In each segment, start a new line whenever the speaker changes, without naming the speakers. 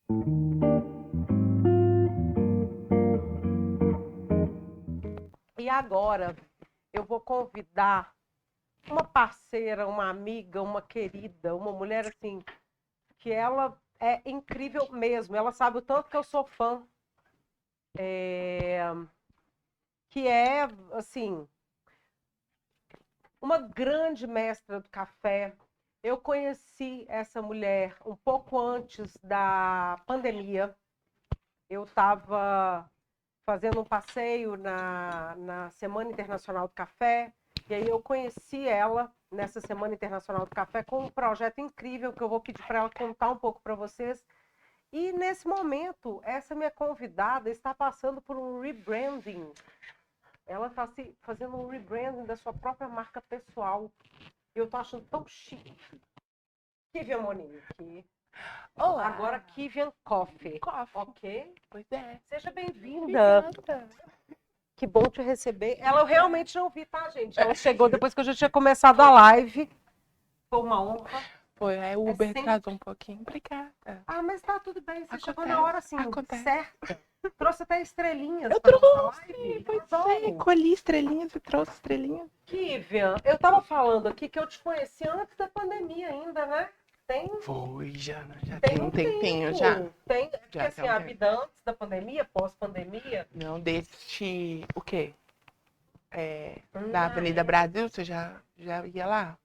E agora eu vou convidar uma parceira, uma amiga, uma querida, uma mulher assim, que ela é incrível mesmo. Ela sabe o tanto que eu sou fã. Que é, assim, uma grande mestra do café. Eu conheci essa mulher um pouco antes da pandemia. Eu estava fazendo um passeio na Semana Internacional do Café, e aí eu conheci ela nessa Semana Internacional do Café com um projeto incrível que eu vou pedir para ela contar um pouco para vocês. E nesse momento, essa minha convidada está passando por um rebranding. Ela está fazendo um rebranding da sua própria marca pessoal. E eu estou achando tão chique. Kivian Monique.
Olá.
Agora Kivian Coffee.
Coffee.
Ok?
Pois é.
Seja bem-vinda.
Obrigada.
Que bom te receber. Ela eu realmente não vi, tá, gente? Ela chegou depois que eu já tinha começado a live. Foi uma honra.
Foi, a Uber
sempre-
atrasou um pouquinho. Obrigada.
Ah, mas tá tudo bem. Você chegou na
Acontece,
hora, assim,
acontece.
certa. Trouxe até estrelinhas
Eu
pra nossa
trouxe,
live.
pois
Adoro.
é. Colhi estrelinhas e trouxe estrelinhas.
Kivian, eu tava falando aqui que eu te conheci antes da pandemia ainda, né?
Foi, já
Tem
tem um tempinho já.
Tem, porque
Já
assim,
tem um
a
tempo.
vida antes da pandemia, pós-pandemia.
Não, deste... O quê?
Na
Da Avenida Brasil, você já ia lá?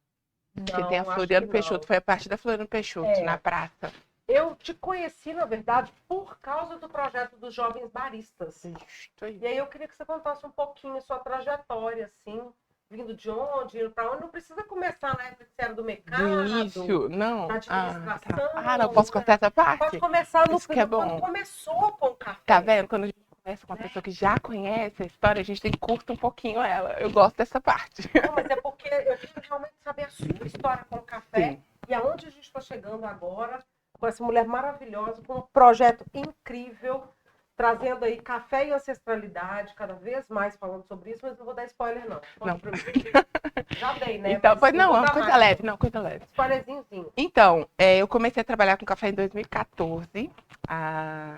Porque
Não,
tem a
acho
Floriano
que
Peixoto,
não.
foi a parte da Floriano Peixoto,
É.
na praça.
Eu te conheci, na verdade, por causa do projeto dos Jovens Baristas.
Isso aí.
E aí eu queria que você contasse um pouquinho a sua trajetória, assim, vindo de onde, indo pra onde. Não precisa começar na época que você era do mercado,
Do início, não.
da administração.
Ah, não, posso contar essa parte?
Pode começar no
Isso que é
quando
bom.
começou com o café.
Tá vendo? Quando a gente conversa com uma pessoa que já conhece a história, a gente tem que curtar um pouquinho ela. Eu gosto dessa parte.
Não, mas é porque eu quero realmente saber a sua história com o café.
Sim.
E aonde a gente está chegando agora, com essa mulher maravilhosa, com um projeto incrível, trazendo aí café e ancestralidade, cada vez mais falando sobre isso, mas não vou dar spoiler, não.
Não.
Já dei, né?
Então,
Mas
pois não,
vou
é uma
dar
coisa
mais.
leve, não, coisa leve.
Spoilerzinho.
Então, eu comecei a trabalhar com café em 2014.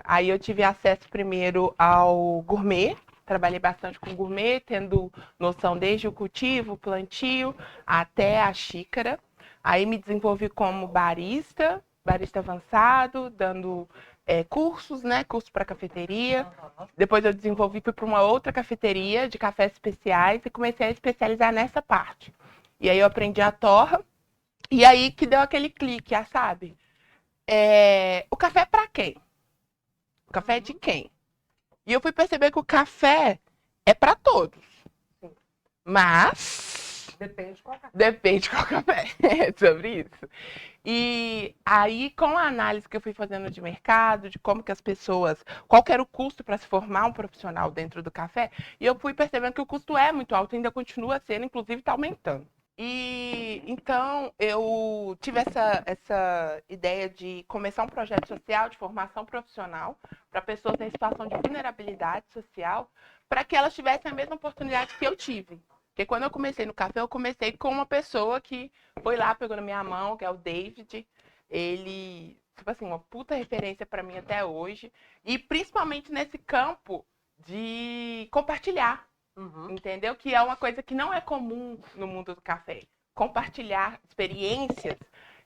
Aí eu tive acesso primeiro ao gourmet. Trabalhei bastante com gourmet, tendo noção desde o cultivo, plantio, até a xícara. Aí me desenvolvi como barista avançado, dando cursos, né? Curso para cafeteria. Depois eu desenvolvi, fui para uma outra cafeteria de cafés especiais e comecei a especializar nessa parte. E aí eu aprendi a torra. E aí que deu aquele clique, sabe? O café é para quem? O café é de quem? E eu fui perceber que o café é para todos. Mas
Depende qual café.
depende qual café. É sobre isso. E aí, com a análise que eu fui fazendo de mercado, de como que as pessoas, qual que era o custo para se formar um profissional dentro do café, e eu fui percebendo que o custo é muito alto, ainda continua sendo, inclusive está aumentando. E então eu tive essa ideia de começar um projeto social de formação profissional para pessoas em situação de vulnerabilidade social, para que elas tivessem a mesma oportunidade que eu tive. Porque quando eu comecei no café, eu comecei com uma pessoa que foi lá, pegou na minha mão, que é o David. Ele, tipo assim, uma puta referência para mim até hoje. E principalmente nesse campo de compartilhar. Entendeu? Que é uma coisa que não é comum no mundo do café. Compartilhar experiências,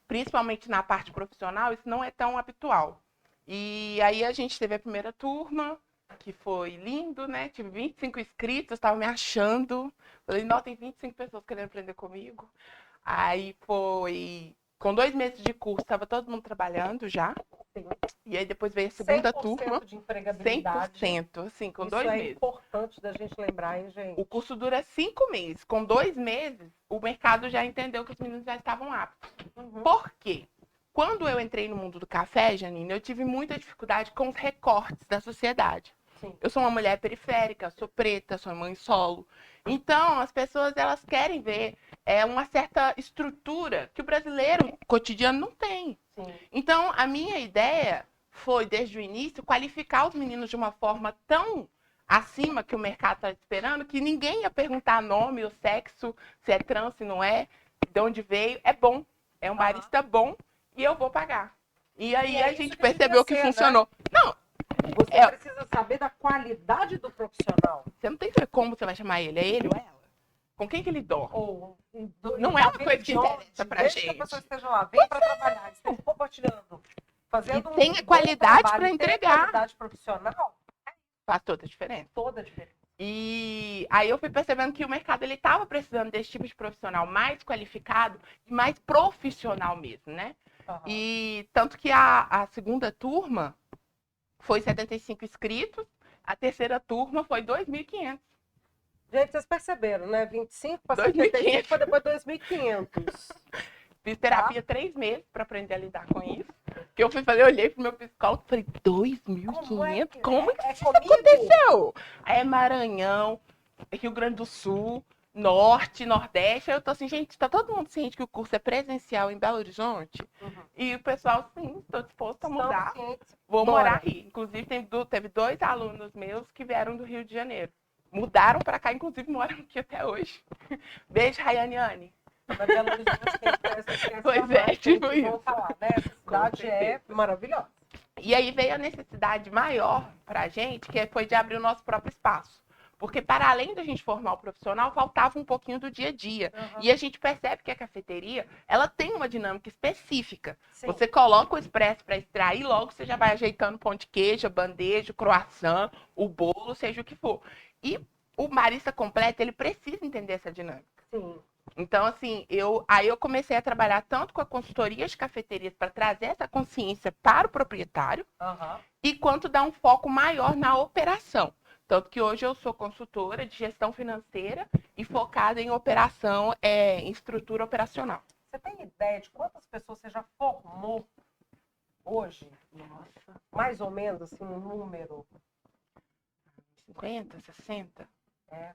principalmente na parte profissional, isso não é tão habitual. E aí a gente teve a primeira turma, que foi lindo, né? Tive 25 inscritos, estava me achando. Falei, nossa, tem 25 pessoas querendo aprender comigo. Aí foi... Com 2 meses de curso, estava todo mundo trabalhando já.
Sim.
E aí depois veio a segunda turma.
100% de empregabilidade.
100%, assim, com
Isso
2
é
meses.
importante da gente lembrar, hein, gente?
O curso dura 5 meses. Com 2 meses, o mercado já entendeu que os meninos já estavam aptos. Por quê? Quando eu entrei no mundo do café, Janine, eu tive muita dificuldade com os recortes da sociedade.
Sim.
Eu sou uma mulher periférica, sou preta, sou mãe solo. Então, as pessoas elas querem ver uma certa estrutura que o brasileiro cotidiano não tem.
Sim.
Então, a minha ideia foi, desde o início, qualificar os meninos de uma forma tão acima que o mercado está esperando, que ninguém ia perguntar nome ou sexo, se é trans, se não é, de onde veio. É bom, é um barista bom e eu vou pagar. E aí
é
a
isso
gente
que devia
percebeu que
ser, né?
funcionou. Não,
Você precisa saber da qualidade do profissional.
você não tem que ver como você vai chamar ele, é ele ou ela. Com quem que ele dorme.
Ou,
Não é uma coisa que interessa pra
desde
gente.
que a pessoa esteja lá, vem para trabalhar, esteja compartilhando, fazendo
E tenha
bom
qualidade
trabalho,
pra
tenha
entregar.
qualidade profissional,
Faz toda a diferença.
toda a diferença.
E aí eu fui percebendo que o mercado ele estava precisando desse tipo de profissional mais qualificado e mais profissional mesmo, né?
Uhum.
E tanto que a segunda turma foi 75 inscritos, a terceira turma foi 2.500.
Gente, vocês perceberam, né? 25 para
2.500.
75 para depois 2.500.
Fiz terapia 3 meses para aprender a lidar com isso. Que eu fui fazer, eu olhei pro meu psicólogo e falei, 2.500? Como que isso aconteceu? Aí é Maranhão, Rio Grande do Sul, Norte, Nordeste. Aí eu tô assim, gente, tá todo mundo ciente que o curso é presencial em Belo Horizonte?
Uhum.
E o pessoal, sim, tô disposto a mudar. Vou
Bora.
morar aí. Inclusive, teve 2 alunos meus que vieram do Rio de Janeiro. Mudaram para cá, inclusive moram aqui até hoje. Beijo, Rayane.
Mas Belo Horizonte tem
Pois é, tipo isso.
Falar, né? Essa cidade é maravilhosa.
E aí veio a necessidade maior para a gente, que foi de abrir o nosso próprio espaço. Porque, para além da gente formar o profissional, faltava um pouquinho do dia a dia.
Uhum.
E a gente percebe que a cafeteria, ela tem uma dinâmica específica.
Sim.
Você coloca o expresso para extrair, logo você já vai ajeitando o pão de queijo, a bandeja, o croissant, o bolo, seja o que for. E o barista completo, ele precisa entender essa dinâmica.
Sim.
Então, assim, aí eu comecei a trabalhar tanto com a consultoria de cafeterias para trazer essa consciência para o proprietário, e quanto dar um foco maior na operação. Tanto que hoje eu sou consultora de gestão financeira e focada em operação, em estrutura operacional.
Você tem ideia de quantas pessoas você já formou hoje?
Nossa.
Mais ou menos, assim, um número?
50, 60?
É.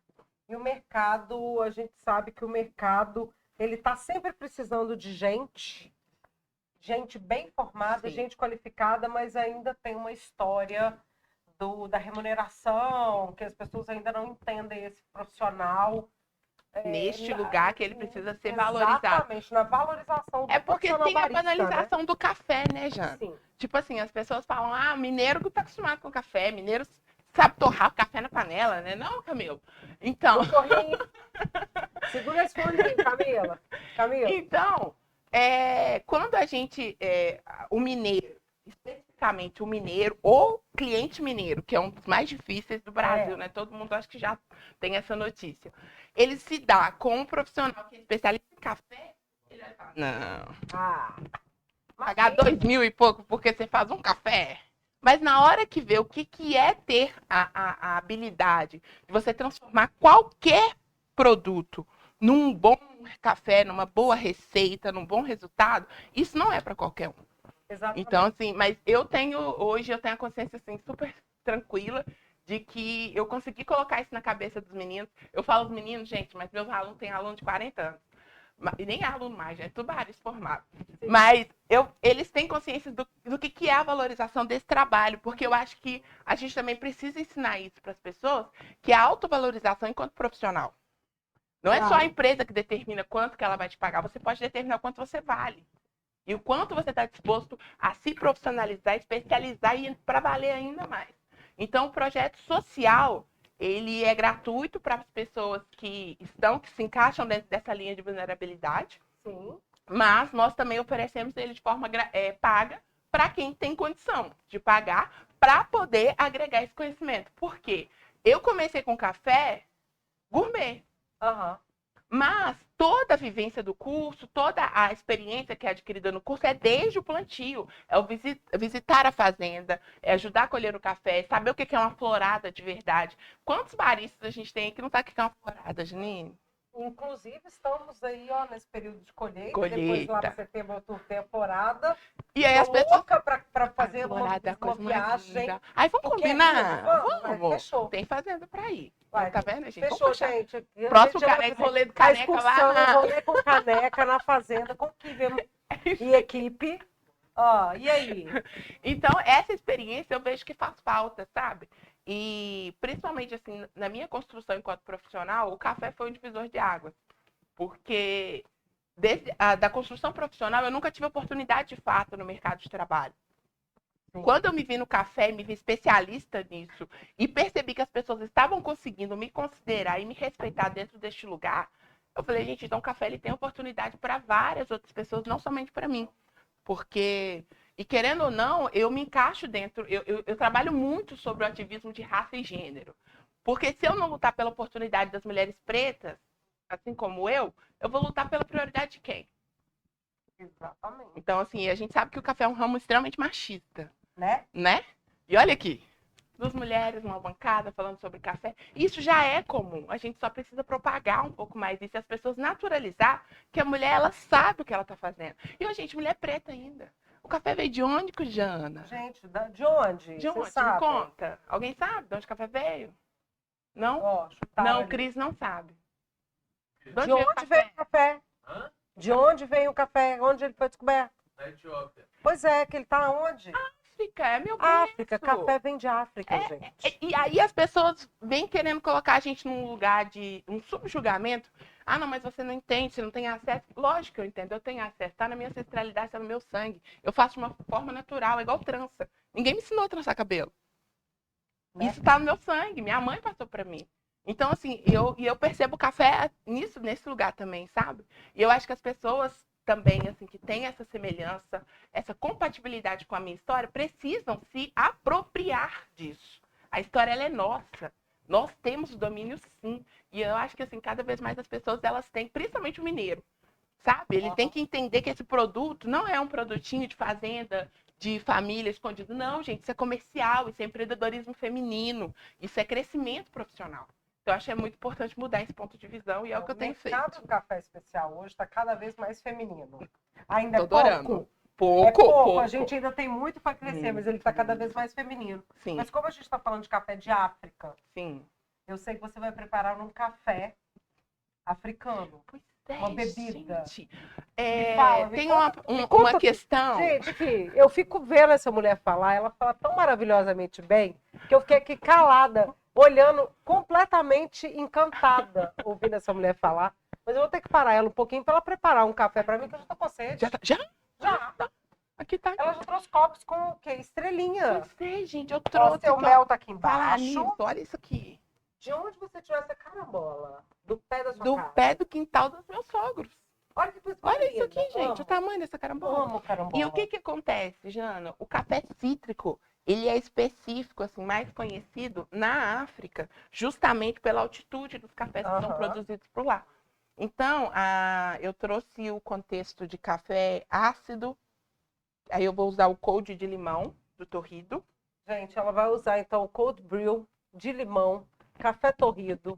E o mercado, a gente sabe que o mercado, ele está sempre precisando de gente bem formada,
Sim.
gente qualificada, mas ainda tem uma história da remuneração, que as pessoas ainda não entendem esse profissional.
Neste lugar que ele precisa ser valorizado.
Exatamente, na valorização do
É porque
profissional
tem a
barista,
banalização,
né?
do café, né, Jana?
Sim.
Tipo assim, as pessoas falam, mineiro que tá acostumado com café, mineiro sabe torrar o café na panela, né? Não, Camilo? Então...
Segura esse fone aí, Camila.
Então, quando a gente, o mineiro, especificamente o mineiro ou cliente mineiro, que é um dos mais difíceis do Brasil, né? Todo mundo acho que já tem essa notícia. Ele se dá com um profissional que é especialista em café, ele vai falar, não, pagar 2.000 e pouco porque você faz um café. Mas na hora que vê o que é ter a habilidade de você transformar qualquer produto num bom café, numa boa receita, num bom resultado, isso não é para qualquer um.
Exatamente.
Então, assim, mas hoje eu tenho a consciência, assim, super tranquila de que eu consegui colocar isso na cabeça dos meninos. Eu falo dos meninos, gente, mas meus alunos têm aluno de 40 anos. E nem aluno mais, gente, tudo barista formado. Sim. Mas eles têm consciência do que é a valorização desse trabalho, porque eu acho que a gente também precisa ensinar isso para as pessoas, que é a autovalorização enquanto profissional. Não é só a empresa que determina quanto que ela vai te pagar, você pode determinar o quanto você vale. E o quanto você está disposto a se profissionalizar, especializar e para valer ainda mais. Então, o projeto social, ele é gratuito para as pessoas que se encaixam dentro dessa linha de vulnerabilidade.
Sim.
Mas nós também oferecemos ele de forma paga para quem tem condição de pagar para poder agregar esse conhecimento. Por quê? Eu comecei com café gourmet. Mas toda a vivência do curso, toda a experiência que é adquirida no curso é desde o plantio. É o visitar a fazenda, é ajudar a colher o café, saber o que é uma florada de verdade. Quantos baristas a gente tem que não sabe o que é uma florada, Janine?
Inclusive, estamos aí, nesse período de colheita. Depois,
Colheita.
lá para setembro, outubro, temporada.
E aí as pessoas...
para fazer uma viagem.
Aí vamos combinar?
Vamos. Fechou.
Tem fazenda para ir.
Vai,
tá vendo, gente?
Fechou, gente.
Próximo caneca, rolê do caneca lá.
Rolê com caneca na fazenda, com Kiver e equipe. E aí?
Então, essa experiência eu vejo que faz falta, sabe? E principalmente assim, na minha construção enquanto profissional, o café foi um divisor de águas. Porque da construção profissional eu nunca tive oportunidade de fato no mercado de trabalho. Quando eu me vi no café, me vi especialista nisso e percebi que as pessoas estavam conseguindo me considerar e me respeitar dentro deste lugar, eu falei, gente, então o café ele tem oportunidade para várias outras pessoas, não somente para mim. Porque, e querendo ou não, eu me encaixo dentro, eu trabalho muito sobre o ativismo de raça e gênero. Porque se eu não lutar pela oportunidade das mulheres pretas, assim como eu vou lutar pela prioridade de quem?
Exatamente.
Então, assim, a gente sabe que o café é um ramo extremamente machista.
Né?
E olha aqui, duas mulheres numa bancada falando sobre café. Isso já é comum. A gente só precisa propagar um pouco mais isso e as pessoas naturalizar que a mulher, ela sabe o que ela está fazendo. E, ó, gente, mulher preta ainda. O café veio de onde, Jana?
Gente, de onde?
De onde?
Você sabe?
Me conta. Alguém sabe de onde o café veio? Não?
Ó, chutaram
Não,
ali.
Cris não sabe.
De onde veio o café?
Hã?
De onde veio o café? Onde ele foi descoberto?
Na Etiópia.
Pois é, que ele tá onde?
África, é meu berço.
África, café vem de África, gente.
E aí as pessoas vêm querendo colocar a gente num lugar de um subjugamento. Ah, não, mas você não entende, você não tem acesso. Lógico que eu entendo, eu tenho acesso. Tá na minha ancestralidade, tá no meu sangue. Eu faço de uma forma natural, é igual trança. Ninguém me ensinou a trançar cabelo.
Né?
Isso tá no meu sangue, minha mãe passou pra mim. Então, assim, eu percebo o café nesse lugar também, sabe? E eu acho que as pessoas também, assim, que têm essa semelhança, essa compatibilidade com a minha história, precisam se apropriar disso. A história, ela é nossa. Nós temos o domínio, sim. E eu acho que, assim, cada vez mais as pessoas, elas têm, principalmente o mineiro, sabe? Ele tem que entender que esse produto não é um produtinho de fazenda, de família escondido. Não, gente, isso é comercial, isso é empreendedorismo feminino, isso é crescimento profissional. Então, eu acho que é muito importante mudar esse ponto de visão e é o que eu tenho feito.
O mercado do café especial hoje está cada vez mais feminino. Ainda
Tô
é pouco.
adorando.
É pouco.
Pouco.
A gente ainda tem muito para crescer, mas ele está cada vez mais feminino.
Sim,
Mas como a gente está falando de café de África,
sim.
eu sei que você vai preparar um café africano.
Pois é,
Uma bebida.
gente.
Me fala, me
Tem
conta-
uma,
me conta tudo.
questão.
Gente, aqui, eu fico vendo essa mulher falar, ela fala tão maravilhosamente bem, que eu fiquei aqui calada, olhando, completamente encantada, ouvindo essa mulher falar. Mas eu vou ter que parar ela um pouquinho para ela preparar um café para mim, que eu já tô com sede.
Já?
Já.
Aqui tá.
Ela já trouxe copos com o quê? Estrelinha.
Pois é, gente, eu
Ó,
trouxe.
seu
aqui, ó.
mel tá aqui
Falar
embaixo.
nisso, olha isso aqui.
De onde você tirou essa carambola? Do pé da sua
Do
casa?
pé do quintal dos meus sogros.
Olha que coisa
Olha
linda.
isso aqui, gente, o
Amo.
tamanho dessa carambola.
Amo carambola.
E o que acontece, Jana? O café cítrico, ele é específico, assim, mais conhecido na África, justamente pela altitude dos cafés que são produzidos por lá. Então, eu trouxe o contexto de café ácido, aí eu vou usar o cold de limão, do torrido.
Gente, ela vai usar então o cold brew de limão, café torrido,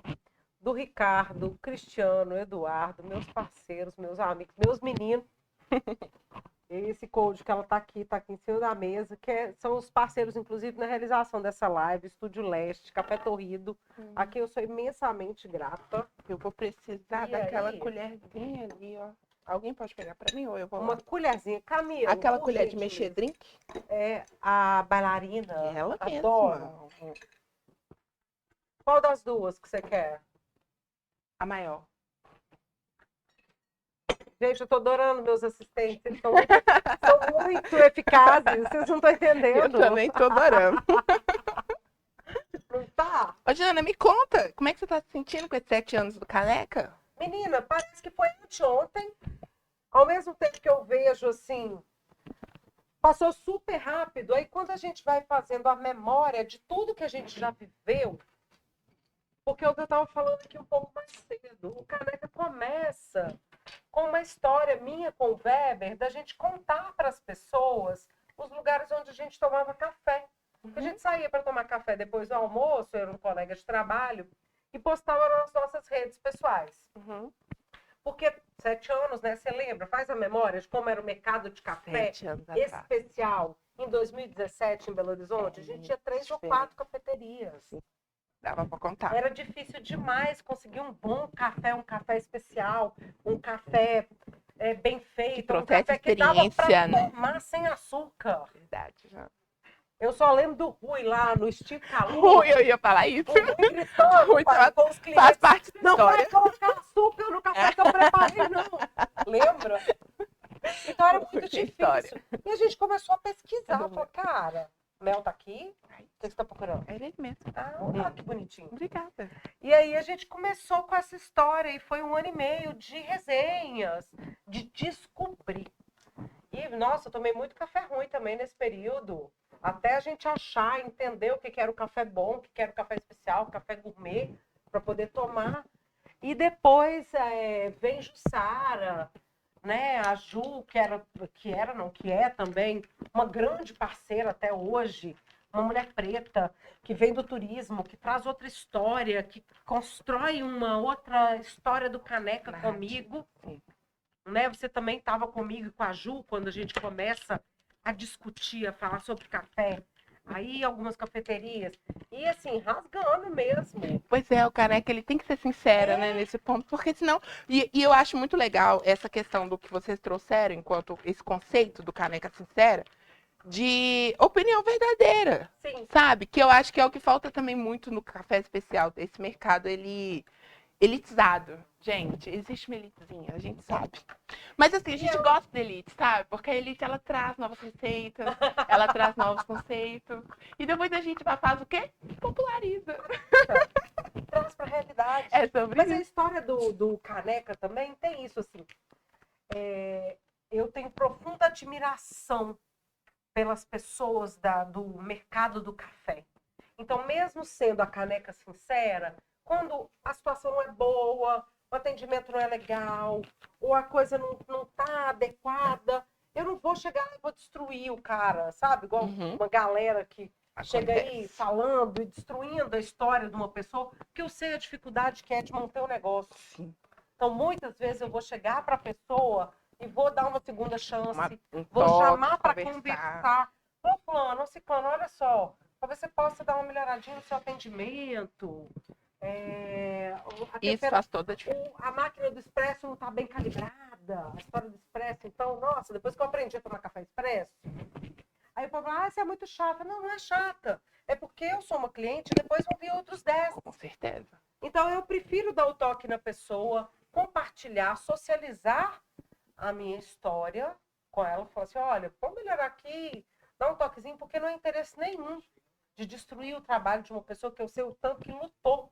do Ricardo, Cristiano, Eduardo, meus parceiros, meus amigos, meus meninos. Esse cold que ela tá aqui em cima da mesa, são os parceiros, inclusive, na realização dessa live, Estúdio Leste, Café Torrido, a quem eu sou imensamente grata.
Eu vou precisar
E
daquela
aí?
colherzinha ali, ó. Alguém pode pegar pra mim ou eu vou
Uma
lá?
colherzinha, Camila.
Aquela
por
colher de
gentileza.
mexer drink?
É a bailarina.
Ela
Adoro.
mesma.
Qual das duas que você quer?
A maior.
Gente, eu tô adorando meus assistentes. Eles são muito eficazes. Vocês não estão entendendo.
Eu também tô adorando.
Não tá?
Ô, Jana, me conta, como é que você tá se sentindo com esses 7 anos do Caneca?
Menina, parece que foi anteontem. Ao mesmo tempo que eu vejo, assim, passou super rápido. Aí quando a gente vai fazendo a memória de tudo que a gente já viveu, porque eu estava falando aqui um pouco mais cedo, o Caneca começa com uma história minha com o Weber, da gente contar para as pessoas os lugares onde a gente tomava café. A gente saía para tomar café depois do almoço, eu era um colega de trabalho, e postava nas nossas redes pessoais.
Uhum.
Porque 7 anos, né? Você lembra? Faz a memória de como era o mercado de café
7 anos atrás.
especial em 2017 em Belo Horizonte. A gente tinha 3 ou 4 cafeterias.
Dava pra contar.
Era difícil demais conseguir um bom café, um café especial, um café bem feito,
Que
um
trouxesse
café que dava
experiência,
pra
né?
tomar sem açúcar.
Verdade, já.
Eu só lembro do Rui lá no Steve Calum.
Rui, eu ia falar isso.
O Rui gritando
Rui
com os
Faz
clientes.
parte da
Não vai
história.
colocar açúcar no café que eu preparei, não. Lembra? Então era muito
Muita história.
difícil. E a gente começou a pesquisar. Falou, cara, Mel tá aqui? O que você tá procurando?
É ele mesmo.
Ah, que bonitinho.
Obrigada.
E aí a gente começou com essa história e foi 1 ano e meio de resenhas, de descobrir. E, nossa, eu tomei muito café ruim também nesse período. Até a gente achar, entender o que era o café bom, o que era o café especial, o café gourmet, para poder tomar. E depois vem Jussara, né? A Ju, que é também uma grande parceira até hoje, uma mulher preta, que vem do turismo, que traz outra história, que constrói uma outra história do Caneca comigo.
Sim.
Né? Você também estava comigo e com a Ju quando a gente começa a discutir, a falar sobre café. Aí algumas cafeterias. E assim, rasgando mesmo.
Pois é, o Caneca, ele tem que ser sincero, né, nesse ponto, porque senão... E eu acho muito legal essa questão do que vocês trouxeram, enquanto esse conceito do Caneca sincera, de opinião verdadeira,
Sim.
sabe? Que eu acho que é o que falta também muito no café especial, esse mercado, elitizado. Gente, existe uma elitezinha, a gente sabe. Mas assim, a gente gosta da elite, sabe? Porque a elite, ela traz novas receitas, ela traz novos conceitos. E depois a gente faz o quê? Populariza.
Traz para a realidade.
É sobre
Mas
isso.
a história do Caneca também tem isso, assim. Eu tenho profunda admiração pelas pessoas do mercado do café. Então, mesmo sendo a Caneca sincera, quando a situação não é boa, o atendimento não é legal, ou a coisa não está adequada, eu não vou chegar lá e vou destruir o cara, sabe? Igual uma galera que chega aí falando e destruindo a história de uma pessoa, porque eu sei a dificuldade que é de manter o negócio.
Sim.
Então, muitas vezes eu vou chegar para a pessoa e vou dar uma segunda chance, vou
toque,
chamar para
conversar.
conversar. Ô, fulano, ô, ciclano, olha só, talvez você possa dar uma melhoradinha no seu atendimento.
Isso faz toda a diferença.
A máquina do expresso não está bem calibrada, a história do expresso. Então, nossa, depois que eu aprendi a tomar café expresso, aí o povo fala, você é muito chata. Não, não é chata. É porque eu sou uma cliente e depois vão vir outros 10.
Com certeza.
Então, eu prefiro dar o toque na pessoa, compartilhar, socializar a minha história com ela. Falar assim, olha, vamos melhorar aqui, dá um toquezinho, porque não é interesse nenhum de destruir o trabalho de uma pessoa que eu sei o tanto que lutou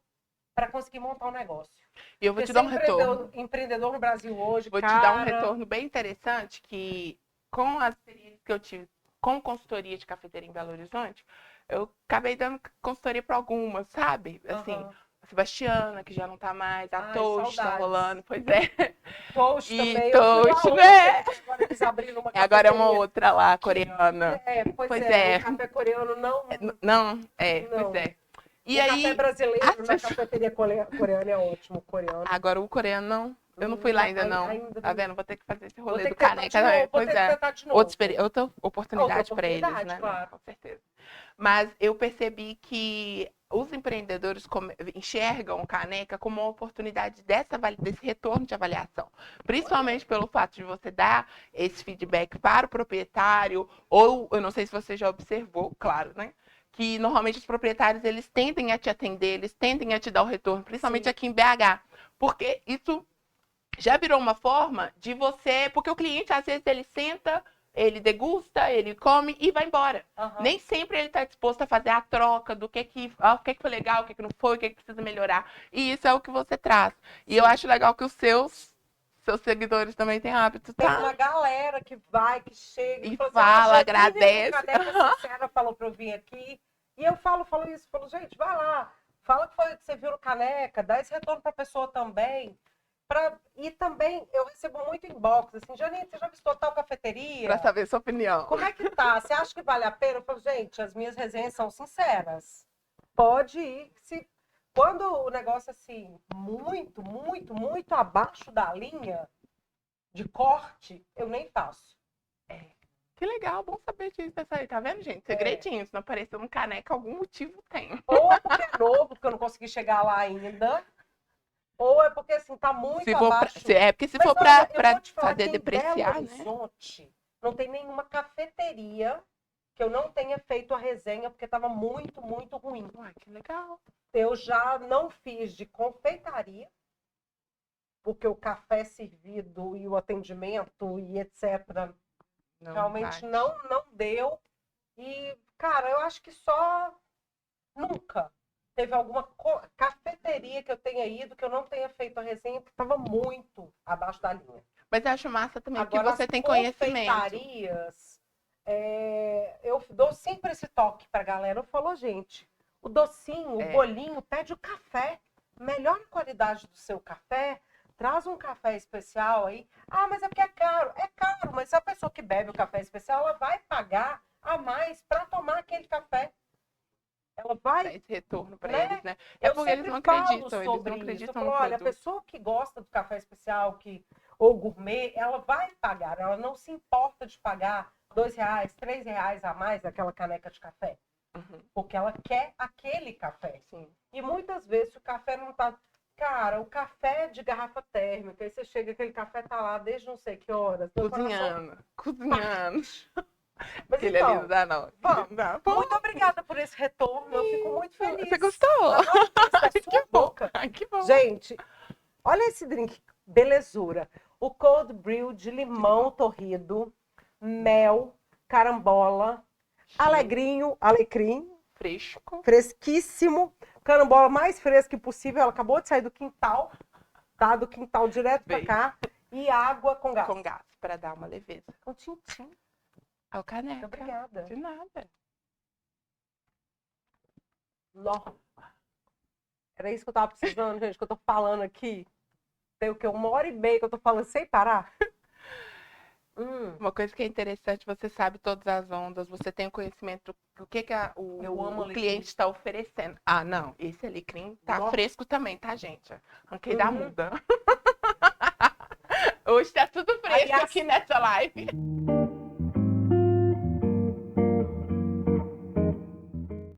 para conseguir montar um negócio.
E eu vou te dar um retorno.
Empreendedor no Brasil hoje,
Vou te dar um retorno bem interessante, que com as experiências que eu tive com consultoria de cafeteria em Belo Horizonte, eu acabei dando consultoria para algumas, sabe? Assim, a Sebastiana, que já não tá mais, a Toast tá rolando, pois é.
Toast
E
também.
Toast, né?
Agora eles abriram uma
agora é uma outra lá, coreana.
Pois é. O café coreano não...
Pois é. E
o
aí,
café brasileiro na cafeteria coreana é ótimo, coreano.
Agora o coreano não. Eu não fui lá ainda, não. Tá vendo? Vou ter que fazer esse rolê do Caneca. Pois é. Outra oportunidade para eles, né?
Claro.
Com certeza. Mas eu percebi que os empreendedores enxergam o Caneca como uma oportunidade desse retorno de avaliação. Principalmente pelo fato de você dar esse feedback para o proprietário, ou eu não sei se você já observou, claro, né? Que normalmente os proprietários, eles tendem a te atender, eles tendem a te dar o retorno, principalmente aqui em BH. Porque isso já virou uma forma de você... Porque o cliente, às vezes, ele senta, ele degusta, ele come e vai embora. Nem sempre ele está disposto a fazer a troca do que foi legal, o que não foi, o que precisa melhorar. E isso é o que você traz. E eu acho legal que os seus seguidores também têm hábito, tá?
Tem uma galera que vai, que chega
e fala, agradece.
A Sincera falou pra eu vir aqui. E eu falo isso, gente, vai lá, fala que foi que você viu no Caneca, dá esse retorno pra pessoa também. E também eu recebo muito inbox, assim, Janine, você já visitou tal cafeteria?
Pra saber sua opinião.
Como é que tá? Você acha que vale a pena? Eu falo, gente, as minhas resenhas são sinceras. Pode ir, quando o negócio assim, muito, muito, muito abaixo da linha de corte, eu nem faço.
Que legal, bom saber disso. Aí, tá vendo, gente? Segredinho, se não apareceu no Caneca, algum motivo tem.
Ou é porque é novo, porque eu não consegui chegar lá ainda. Ou é porque, assim, tá muito abaixo.
Porque se for pra fazer depreciar,
né? Não tem nenhuma cafeteria que eu não tenha feito a resenha, porque tava muito, muito ruim.
Uai, que legal.
Eu já não fiz de confeitaria. porque o café servido e o atendimento e etc.
Não
realmente
bate.
não deu. E, cara, eu acho que só nunca teve alguma cafeteria que eu tenha ido que eu não tenha feito a resenha, porque estava muito abaixo da linha.
Mas eu acho massa também,
Agora,
porque você
as
tem conhecimento.
confeitarias, eu dou sempre esse toque pra galera. Eu falo, gente, o docinho, o bolinho, pede o café. Melhora a qualidade do seu café. Traz um café especial aí. Ah, mas é porque é caro. É caro, mas a pessoa que bebe o café especial, ela vai pagar a mais para tomar aquele café. Ela vai...
Dá esse retorno para
né?
eles, né? É
Eu
porque eles
sempre
não
falo
acreditam, eles não
sobre isso. Eu
acreditam
falo,
no
olha, a
produto.
pessoa que gosta do café especial ou gourmet, ela vai pagar. Ela não se importa de pagar R$2, R$3 a mais daquela caneca de café.
Uhum.
Porque ela quer aquele café.
Sim.
E muitas vezes o café não tá... Cara, o café de garrafa térmica, aí você chega, aquele café tá lá desde não sei que horas. Meu
Cozinhando, cozinhando.
Mas
Aquele ali
então,
não dá, não.
vamos.
Dá.
Muito obrigada por esse retorno. Eu fico muito feliz.
Você gostou?
Da
Que
sua
bom.
boca.
Ai, que bom.
Gente, olha esse drink, belezura. O cold brew de limão torrido, mel, carambola, alegrinho, alecrim,
Fresco.
fresquíssimo. Carambola mais fresca possível. Ela acabou de sair do quintal, tá? Do quintal direto pra
Veio.
cá. E água com gás.
Com gás, para dar uma leveza.
Um tintim.
Ao caneca.
Obrigada.
De nada.
Nó. Era isso que eu tava precisando, gente, que eu tô falando aqui. Tem o quê? 1h30 que eu tô falando sem parar.
Uma coisa que é interessante, você sabe todas as ondas, você tem o conhecimento do que
Eu amo
o
alecrim.
cliente está oferecendo. Ah, não, esse alecrim tá
Nossa.
fresco também, tá, gente? Arranquei da
Uhum.
muda. Hoje tá tudo fresco
Aliás,
aqui nessa live.